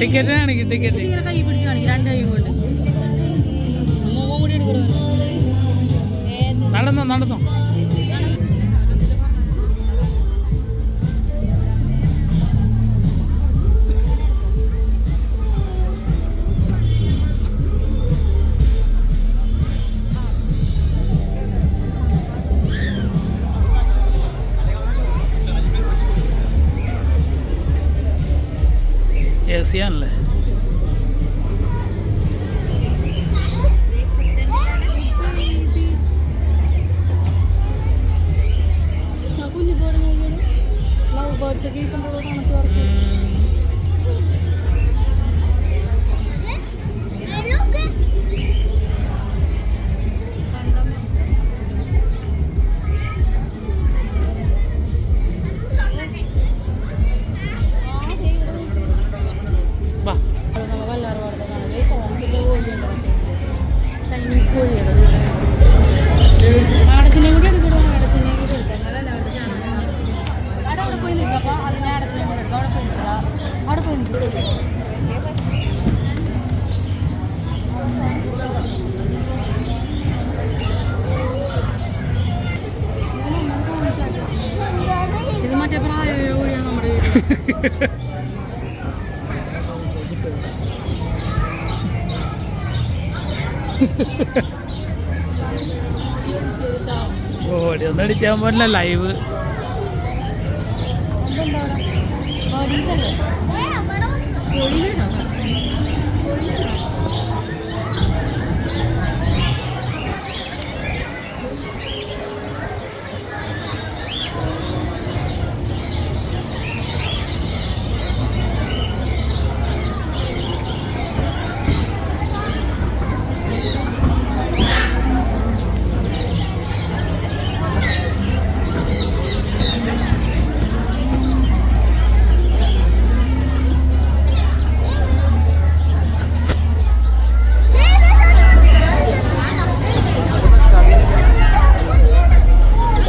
Ticket കാണിക്കും ticket കൈ പിടിച്ച് കാണിക്കും രണ്ട് കൈയും കൊണ്ട് നടന്നോ നടന്നോ ആണല്ലേ കുഞ്ഞു പോലെ ലവ് ബേർഡ്സ് ഒക്കെ കൊണ്ടുപോകാൻ കുറച്ച് ചൈനീസ് കോഴിയാണ് അടച്ചിനെ കൂടി എടുക്കണോ അടച്ചിനെ കൂടി എടുക്കാം അവിടെ പോയി നിൽക്കാം അപ്പോൾ അതിനെ അടച്ചിനെ കൂടെ എടുക്കാം അവിടെ പോയി ഇത് മറ്റേ പ്രായ കോഴിയാണ് നമ്മുടെ ഓടി ഒന്നും അടിച്ചാൻ പറ്റില്ല ലൈവ്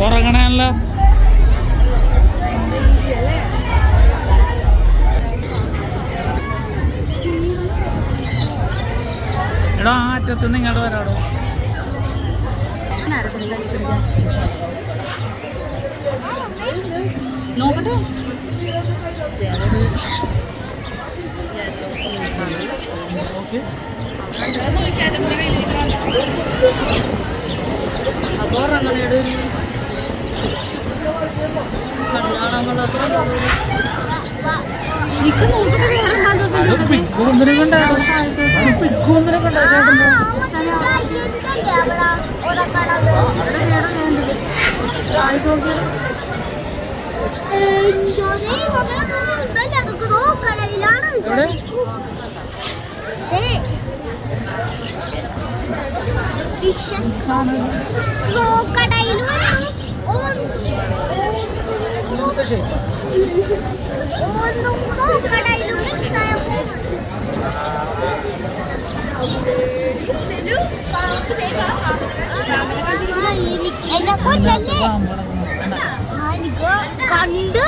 ഉറങ്ങണല്ലോ എടാ ആ അറ്റത്തുനിന്ന് ഇങ്ങോട്ട് വരാടോ നോക്കട്ടെ അതോറങ്ങനെ കണ്ട്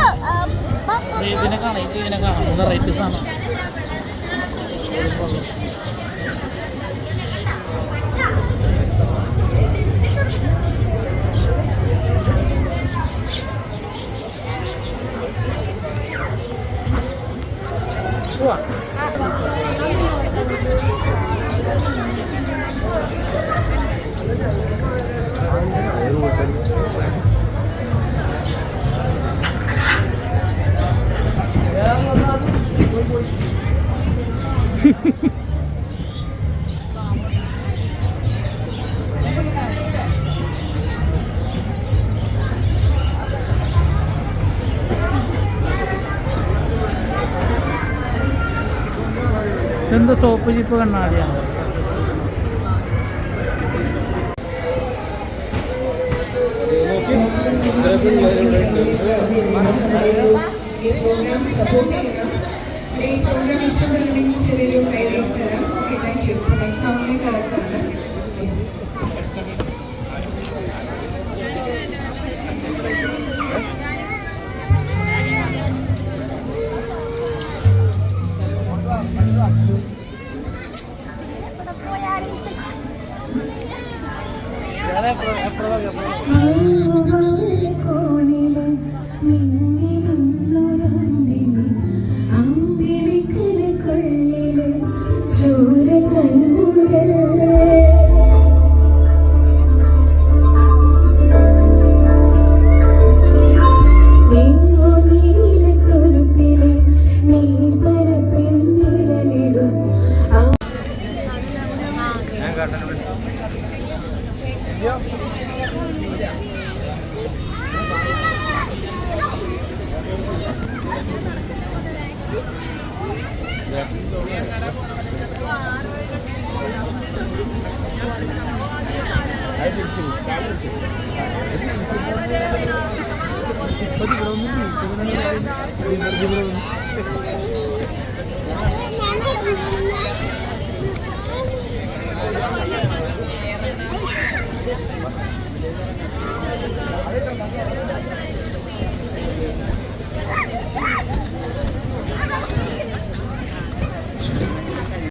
ഇതിനെ കാണാം ഇതിനെ കാണാം വെറൈറ്റി സാധനം ഇതെന്താ സോപ്പ് ചീപ്പ് കണ്ണാടിയാണ്. ഈ പ്രോഗ്രാം സപ്പോർട്ട് ചെയ്യണം. ഈ പ്രോഗ്രാം ഇഷ്ടപ്പെടുകയാണെങ്കിൽ ചെറിയൊരു ഐഡിയ തരാം. Okay, thank you. നെക്സ്റ്റ് സോങ്ങിലേക്ക് കടക്കുന്നത് കോണിലും മിന്നിരുന്നൊരമ്പിനി അമ്പിളിക്കരക്കൊള്ളില് ചോര കണ്ണുകൾ